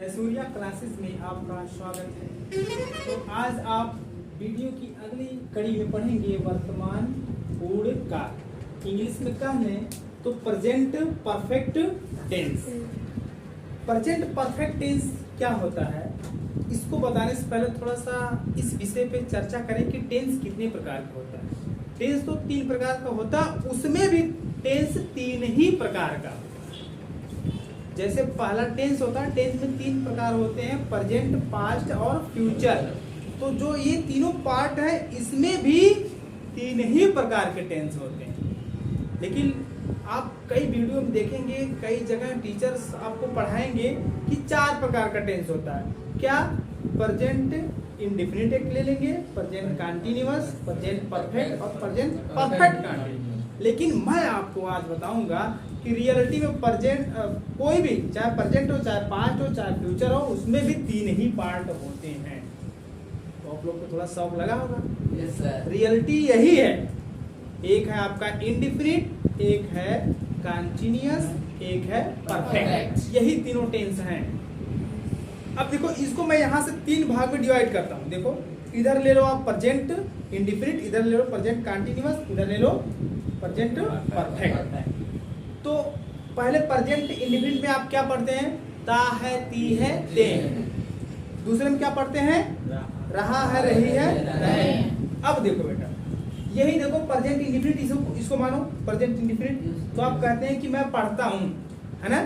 Surya classes में आपका स्वागत है। तो आज आप वीडियो की अगली कड़ी में पढ़ेंगे वर्तमान पूर्ण काल। इंग्लिश में कहने तो present perfect tense. Present perfect tense क्या होता है, इसको बताने से पहले थोड़ा सा इस विषय पे चर्चा करें कि टेंस कितने प्रकार का होता है। टेंस तो 3 प्रकार का होता है, उसमें भी टेंस 3 ही प्रकार का। जैसे पहला टेंस होता है, टेंस में 3 प्रकार होते हैं, प्रेजेंट, पास्ट और फ्यूचर। तो जो ये तीनों पार्ट है, इसमें भी 3 ही प्रकार के टेंस होते हैं। लेकिन आप कई वीडियो में देखेंगे, कई जगह टीचर्स आपको पढ़ाएंगे कि 4 प्रकार का टेंस होता है। क्या? प्रेजेंट इंडेफिनिट एक ले लेंगे, प्रेजेंट कंटीन्यूअस, प्रेजेंट परफेक्ट और प्रेजेंट परफेक्ट कंटीन्यूअस। लेकिन मैं आपको आज बताऊंगा कि रियलिटी में प्रेजेंट कोई भी, चाहे प्रेजेंट हो, चाहे पास्ट हो, चाहे फ्यूचर हो, उसमें भी 3 ही पार्ट होते हैं। तो आप लोग को थोड़ा शौक लगा होगा। Yes sir. रियलिटी यही है, एक है आपका इंडेफिनिट, एक है कंटीन्यूअस, एक है परफेक्ट। यही तीनों टेंस हैं। अब देखो, इसको मैं यहाँ से 3 भाग में डिवाइड करता हूँ। देखो, इधर ले लो आप प्रेजेंट इंडेफिनिट, इधर ले लो प्रेजेंट कंटीन्यूअस, इधर ले लो प्रेजेंट परफेक्ट। तो पहले प्रेजेंट इंडेफिनिट में आप क्या पढ़ते हैं? ता है, ती है, ते। दूसरे में क्या पढ़ते हैं? रहा है, रही है, रहे। अब देखो बेटा, यही देखो प्रेजेंट इंडेफिनिट, इसको मानो प्रेजेंट इंडेफिनिट। तो आप कहते हैं कि मैं पढ़ता हूँ, है ना?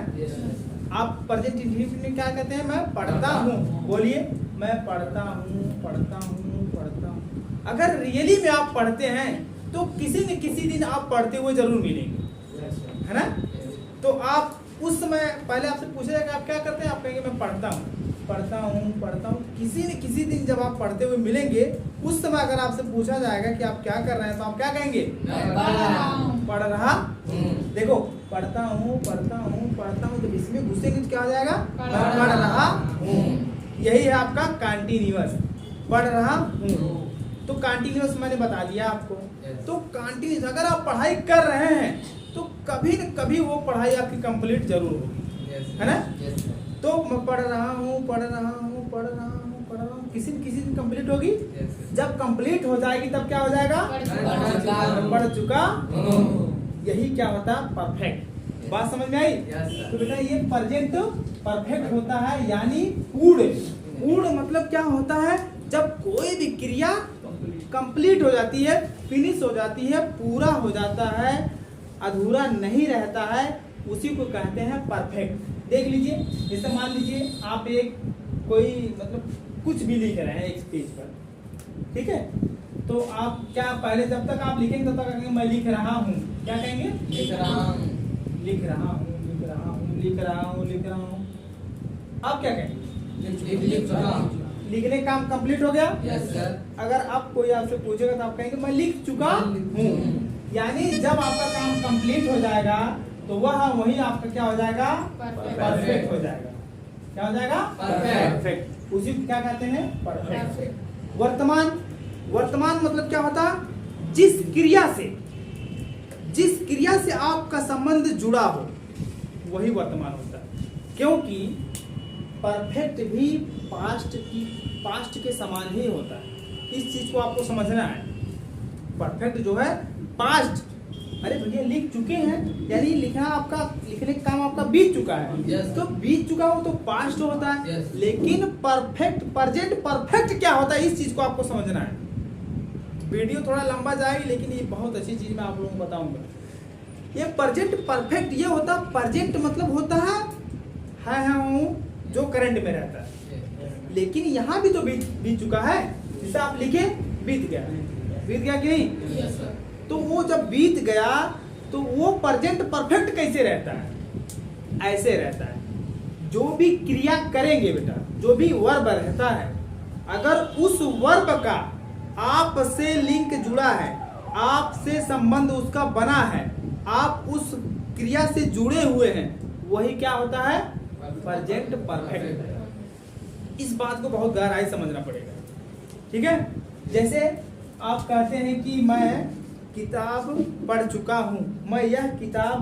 आप प्रेजेंट इंडेफिनिट में क्या कहते हैं? मैं पढ़ता हूँ। बोलिए, मैं पढ़ता हूँ, पढ़ता हूँ, पढ़ता हूँ। अगर रियली में आप पढ़ते हैं तो किसी न किसी दिन आप पढ़ते हुए जरूर मिलेंगे, है ना? तो आप उस समय पहले आपसे पूछा जाएगा आप क्या करते हैं, आप कहेंगे मैं पढ़ता हूँ, पढ़ता हूँ, पढ़ता हूँ। किसी न किसी दिन जब आप पढ़ते हुए मिलेंगे, उस समय अगर आपसे पूछा जाएगा कि आप क्या कर रहे हैं, तो आप क्या कहेंगे? पढ़ रहा हूँ। देखो, पढ़ता हूँ, पढ़ता हूँ, पढ़ता हूँ, जब इसमें घुसेंगे तो क्या हो जाएगा? पढ़ रहा हूँ। यही है आपका कंटीन्यूअस, पढ़ रहा हूँ। तो कंटीन्यूअस मैंने बता दिया आपको। तो कंटीन्यूअस अगर आप पढ़ाई कर रहे हैं तो कभी न कभी वो पढ़ाई आपकी कंप्लीट जरूर होगी, है ना? तो मैं पढ़ रहा हूँ, पढ़ रहा हूँ, पढ़ रहा हूँ, पढ़ रहा हूँ, किसी न किसी दिन कंप्लीट होगी। जब कंप्लीट हो जाएगी तब क्या हो जाएगा? पढ़ चुका। यही क्या होता है? परफेक्ट। बात समझ में आई? तो बेटा, ये प्रेजेंट परफेक्ट होता है, यानी पूर्ण। पूर्ण मतलब क्या होता है? जब कोई भी क्रिया कंप्लीट हो जाती है, फिनिश हो जाती है, पूरा हो जाता है, अधूरा नहीं रहता है, उसी को कहते हैं परफेक्ट। देख लीजिए, जैसे मान लीजिए आप एक कोई मतलब कुछ भी लिख रहे हैं एक पेज पर, ठीक है? तो आप क्या पहले जब तक आप लिखेंगे तब तक कहेंगे मैं लिख रहा हूँ। क्या कहेंगे? लिख रहा हूँ, लिख रहा हूँ, लिख रहा हूँ, लिख रहा हूँ, लिख रहा हूँ। आप क्या कहेंगे? लिख रहा हूँ। लिखने का काम कंप्लीट हो गया। Yes sir. अगर आप कोई आपसे पूछेगा तो आप कहेंगे मैं लिख चुका हूँ। यानी जब आपका काम कंप्लीट हो जाएगा तो वही आपका क्या हो जाएगा? परफेक्ट हो जाएगा। क्या हो जाएगा? परफेक्ट। उसी को क्या कहते हैं? परफेक्ट। वर्तमान, वर्तमान मतलब क्या होता? जिस क्रिया से आपका संबंध जुड़ा हो वही वर्तमान होता है। क्योंकि परफेक्ट भी पास्ट के समान ही होता है। इस चीज को आपको समझना है। परफेक्ट जो है पास्ट, अरे भैया लिख चुके हैं, यानी लिखना आपका, लिखने का काम आपका बीत चुका है। yes. तो बीत चुका हो तो पास्ट होता है। yes. लेकिन परफेक्ट, प्रेजेंट परफेक्ट क्या होता है, इस चीज को आपको समझना है। वीडियो थोड़ा लंबा जाएगी, लेकिन ये बहुत अच्छी चीज मैं आप लोगों को बताऊंगा। ये प्रेजेंट परफेक्ट ये होता, प्रेजेंट मतलब होता है हूँ जो करंट में रहता है। लेकिन यहाँ भी तो बीत चुका है, जिसे आप लिखे बीत गया कि नहीं? yes, तो वो जब बीत गया तो वो प्रेजेंट परफेक्ट कैसे रहता है? ऐसे रहता है, जो भी क्रिया करेंगे बेटा, जो भी वर्ब रहता है, अगर उस वर्ब का आपसे लिंक जुड़ा है, आपसे संबंध उसका बना है, आप उस क्रिया से जुड़े हुए हैं, वही क्या होता है? Present perfect. इस बात को बहुत गहराई समझना पड़ेगा, ठीक है? जैसे आप कहते हैं कि मैं किताब पढ़ चुका हूँ, मैं यह किताब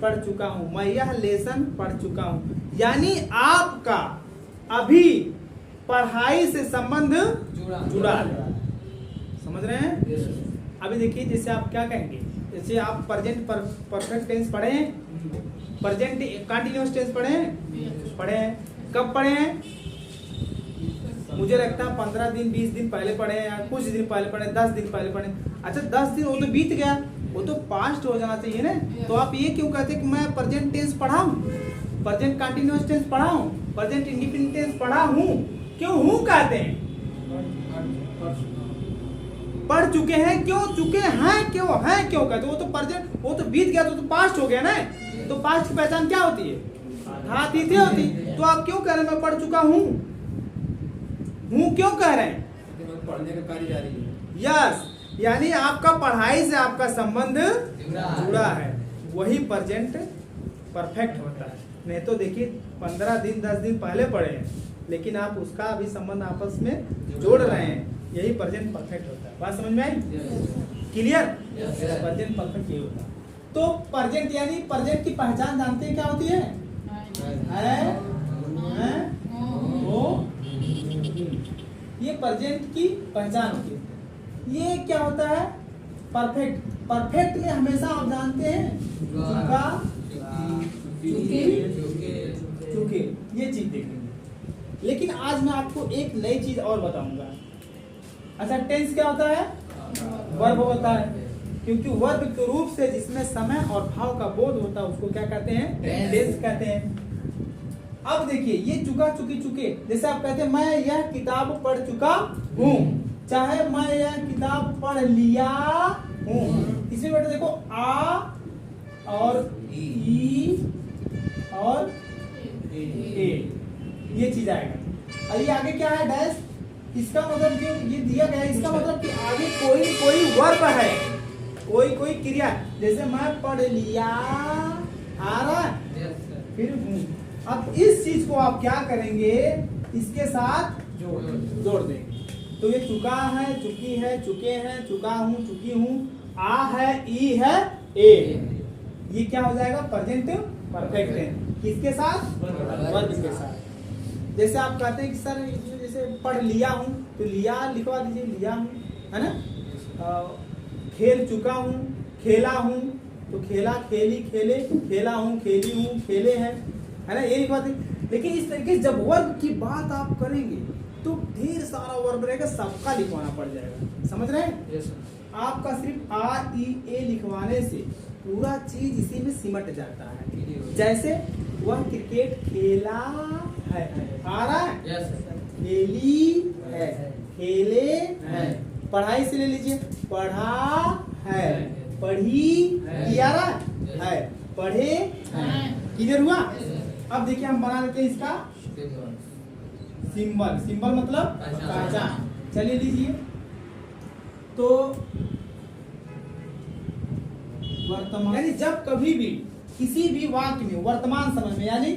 पढ़ चुका हूँ, मैं यह लेसन पढ़ चुका हूँ। यानी आपका अभी पढ़ाई से संबंध जुड़ा है। समझ रहे हैं? Yes, sir. अभी देखिए, जैसे आप क्या कहेंगे, जैसे आप प्रेजेंट परफेक्ट टेंस पढ़े हैं, प्रेजेंट कंटीन्यूअस टेंस पढ़े हैं, पढ़े हैं। कब पढ़े हैं? मुझे लगता है 15 दिन 20 दिन पहले पढ़े हैं, या कुछ दिन पहले पढ़े, 10 दिन पहले पढ़े। अच्छा 10 दिन वो तो बीत गया, वो तो पास्ट हो जाना चाहिए ना। तो आप ये क्यों कहते हैं कि मैं प्रेजेंट टेंस पढ़ा हूँ, प्रेजेंट कंटीन्यूअस टेंस पढ़ा हूँ, प्रेजेंट इंडिफिनिट टेंस पढ़ा हूँ? क्यों हूँ कहते हैं? पढ़ चुके हैं, क्यों चुके हैं, क्यों हैं, क्यों कहते? वो तो प्रेजेंट, वो तो बीत गया, तो पास्ट हो गया ना। तो पास्ट की पहचान क्या होती है? आतीत होती। तो आप क्यों कह रहे हैं मैं पढ़ चुका हूँ? हूँ क्यों कह रहे हैं? पढ़ने का कार्य जारी है। यस, यानी आपका पढ़ाई से आपका संबंध जुड़ा है, वही प्रेजेंट परफेक्ट होता है। नहीं तो देखिए 15 दिन 10 दिन पहले पढ़े हैं, लेकिन आप उसका अभी संबंध आपस में जोड़ रहे हैं, यही प्रेजेंट परफेक्ट होता है। बात समझ में आई? क्लियर? प्रेजेंट परफेक्ट ये होता है। तो प्रेजेंट यानी प्रेजेंट की पहचान जानते हैं क्या होती है? वो ये प्रेजेंट की पहचान होती है। ये क्या होता है? परफेक्ट। परफेक्ट में हमेशा आप जानते हैं चुका, चुके, ये चीज देखेंगे। लेकिन आज मैं आपको एक नई चीज और बताऊंगा। अच्छा टेंस क्या होता है? वर्ब होता है, क्योंकि वर्ब के रूप से जिसमें समय और भाव का बोध होता है उसको क्या कहते हैं? टेंस कहते हैं। अब देखिए ये चुका, चुकी, चुके, जैसे आप कहते हैं मैं यह किताब पढ़ चुका हूँ, चाहे मैं यह किताब पढ़ लिया हूँ। इसमें बेटा देखो आ और ई और ए, ये चीज आएगा। और ये आगे क्या है? डैश। इसका मतलब जो ये दिया गया है, इसका मतलब कि आगे कोई वर्ब है, कोई क्रिया। जैसे मैं पढ़ लिया, आ रहा है, फिर हूँ। अब इस चीज को आप क्या करेंगे? इसके साथ जोड़ देंगे। तो ये चुका है, चुकी है, चुके हैं, चुका हूँ, चुकी हूँ, आ है, ई है, ए, ये क्या हो जाएगा? प्रेजेंट परफेक्ट है। किसके साथ? वर्ब के साथ। जैसे आप कहते हैं कि सर जैसे पढ़ लिया हूँ, तो लिया लिखवा दीजिए, लिया हूँ, है ना। खेल चुका हूँ, खेला हूँ, तो खेला, खेली, खेले, खेला हूँ, खेली हूँ, खेले हैं, है ना, ये लिखवा दीजिए। लेकिन इस तरीके से जब वर्ब की बात आप करेंगे तो ढेर सारा वर्ब रहेगा, सबका लिखवाना पड़ जाएगा। समझ रहे हैं? Yes, आपका सिर्फ आ ई ए लिखवाने से पूरा चीज इसी में सिमट जाता है। जैसे वह क्रिकेट खेला है, आ रहा है, Yes, sir. खेली है, खेले हैं। पढ़ाई से ले लीजिए, पढ़ा है, पढ़ी किया रहा है, पढ़े हैं। क्लियर हुआ? अब देखिए हम बना लेते हैं इसका सिंबल। सिंबल मतलब पहचान। चलिए लीजिए, तो वर्तमान, यानी जब कभी भी किसी भी वाक्य में वर्तमान समय में, यानी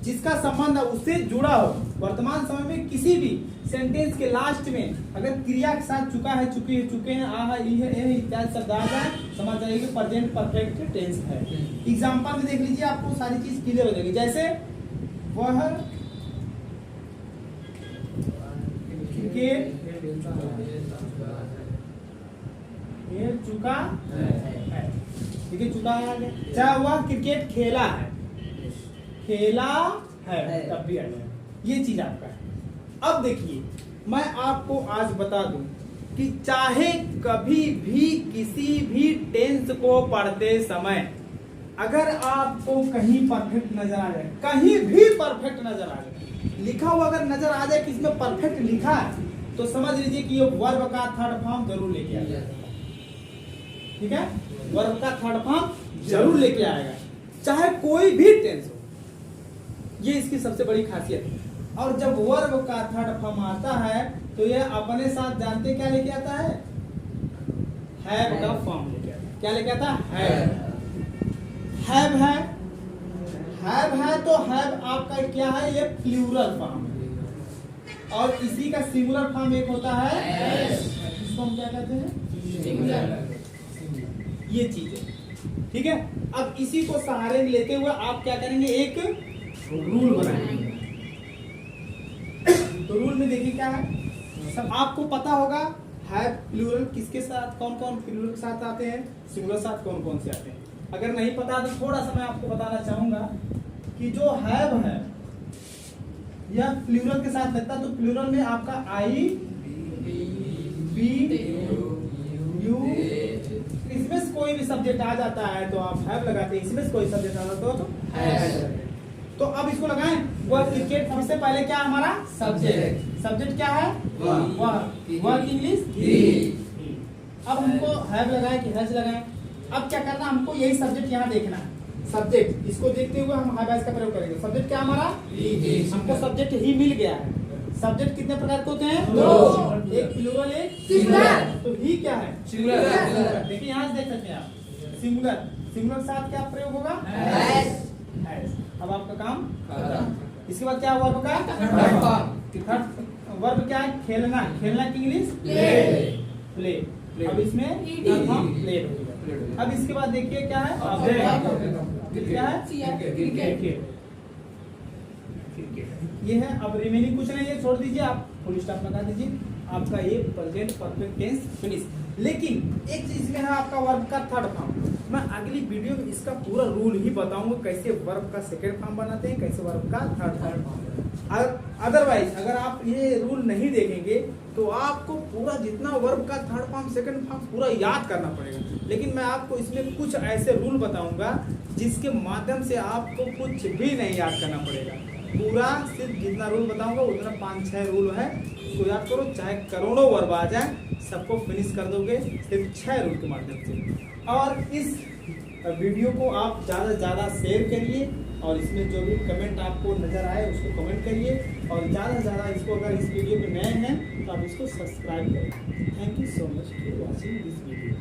जिसका संबंध उससे जुड़ा हो, वर्तमान समय में किसी भी सेंटेंस के लास्ट में अगर क्रिया के साथ चुका है, चुके हैं, चुके हैं, आ है, ई है, ए है, इत्यादि शब्द आ जाए, समझ जाइए कि प्रेजेंट परफेक्ट टेंस है। एग्जांपल में देख लीजिए, आपको सारी चीज क्लियर हो जाएगी। जैसे वह क्रिकेट खेल चुका है, ठीक है, चुका है आगे। चाहे वह क्रिकेट खेला है, खेला है, तब भी आ जाए। ये चीज आपका है। अब देखिए मैं आपको आज बता दूं कि चाहे कभी भी किसी भी टेंस को पढ़ते समय अगर आपको कहीं परफेक्ट नजर आ जाए, कहीं भी परफेक्ट नजर आ जाए, लिखा हुआ अगर नजर आ जाए कि इसमें परफेक्ट लिखा है, तो समझ लीजिए कि ये वर्ब का थर्ड फॉर्म जरूर लेके आएगा। ठीक है, वर्ब का थर्ड फॉर्म जरूर लेके आएगा, चाहे कोई भी टेंस हो। ये इसकी सबसे बड़ी खासियत है। और जब वर्ब का थर्ड फॉर्म आता है तो यह अपने साथ जानते क्या लेके आता है? हैव का फॉर्म लेके आता है। क्या लेके आता है? हैव है, हैव है, तो हैव आपका क्या है? ये प्लूरल फॉर्म है। और इसी का सिंगुलर फॉर्म एक होता है, इसको हम क्या कहते हैं? सिंगुलर। ये चीज है, ठीक है। अब इसी को सहारे लेते हुए आप क्या करेंगे? एक रूल बनाएंगे। तो रूल में देखिए क्या है, सब आपको पता होगा है प्लूरल किसके साथ, कौन कौन प्लूरल के साथ आते हैं, सिंगुलर साथ कौन कौन से आते हैं। अगर नहीं पता तो थोड़ा सा मैं आपको बताना चाहूंगा कि जो हैव है यह प्लूरल के साथ लगता है, तो प्लूरल में आपका आई बी यू, इसमें से कोई भी सब्जेक्ट आ जाता है तो आप हैव लगाते हैं, इसमें से कोई सब्जेक्ट आ जाता हो तो हैव। तो अब इसको लगाएं, वह क्रिकेट सबसे पहले क्या हमारा सब्जेक्ट, सब्जेक्ट क्या है वह इंग्लिश। अब हमको हैव लगाएं कि हैज लगाएं, अब क्या करना, हमको यही सब्जेक्ट यहाँ देखना है, सब्जेक्ट इसको देखते हुए हम हैव हैज का प्रयोग करेंगे। सब्जेक्ट क्या हमारा, हमको सब्जेक्ट ही मिल गया है। सब्जेक्ट कितने प्रकार के होते हैं, दो, एक प्लूरल एक सिंगुलर। तो ही क्या है सिंगुलर। देखिए यहाँ से देख सकते हैं आप, सिंगुलर, सिंगुलर साथ क्या प्रयोग होगा हैज। हैज। अब आपका काम खत्म। इसके बाद क्या वर्ब का वर्ब क्या है, खेलना, खेलना की इंग्लिश प्ले। अब इसमें हम प्ले हो गया। अब इसके बाद देखिए क्या है ऑब्जेक्ट, क्या है क्रिकेट, ये है। अब रिमेनिंग कुछ नहीं है, छोड़ दीजिए, आप फुल स्टॉप लगा दीजिए, आपका ये प्रेजेंट परफेक्ट टेंस फिनिश। लेकिन एक चीज में है आपका वर्ब का थर्ड फॉर्म, मैं अगली वीडियो में इसका पूरा रूल ही बताऊंगा, कैसे वर्ब का सेकंड फॉर्म बनाते हैं, कैसे वर्ब का थर्ड फॉर्म। अदरवाइज अगर आप ये रूल नहीं देखेंगे तो आपको पूरा जितना वर्ब का थर्ड फॉर्म सेकंड फॉर्म पूरा याद करना पड़ेगा। लेकिन मैं आपको इसमें कुछ ऐसे रूल बताऊंगा जिसके माध्यम से आपको कुछ भी नहीं याद करना पड़ेगा। पूरा सिर्फ जितना रूल बताऊंगा उतना 5-6 रूल है, उसको याद करो, चाहे करोड़ों वर्ब आ जाए सबको फिनिश कर दोगे सिर्फ 6 रूल के माध्यम से। और इस वीडियो को आप ज़्यादा से ज़्यादा शेयर करिए और इसमें जो भी कमेंट आपको नज़र आए उसको कमेंट करिए, और ज़्यादा से ज़्यादा इसको, अगर इस वीडियो में नए हैं तो आप इसको सब्सक्राइब करें। Thank you so much for watching this video.